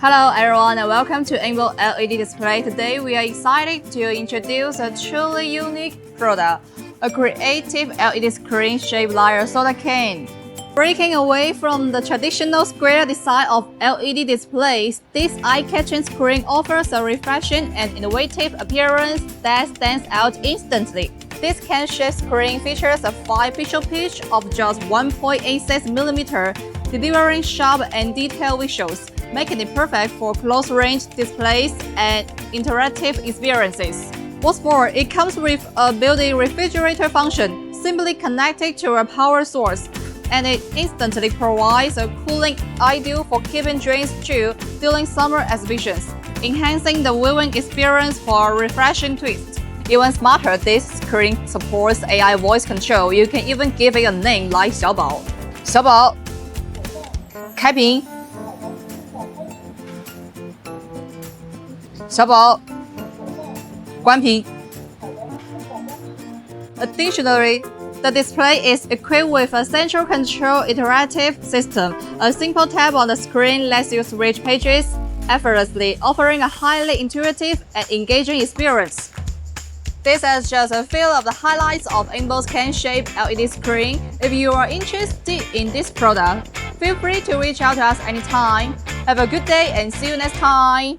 Hello everyone and welcome to Enbon LED display. Today we are excited to introduce a truly unique product, a creative LED screen shaped like a soda can. Breaking away from the traditional square design of LED displays, this eye-catching screen offers a refreshing and innovative appearance that stands out instantly. This can-shaped screen features a 5-pixel pitch of just 1.86mm, delivering sharp and detailed visuals, making it perfect for close-range displays and interactive experiences. What's more, it comes with a built-in refrigerator function, simply connected to a power source, and it instantly provides a cooling ideal for keeping drinks chilled during summer exhibitions, enhancing the viewing experience for a refreshing twist. Even smarter, this screen supports AI voice control. You can even give it a name like 小宝. 小宝, 开屏. 小宝, 关屏. Additionally, the display is equipped with a central control interactive system. A simple tap on the screen lets you switch pages effortlessly, offering a highly intuitive and engaging experience. This is just a few of the highlights of Enbon's can-shaped LED screen. If you are interested in this product, feel free to reach out to us anytime. Have a good day and see you next time!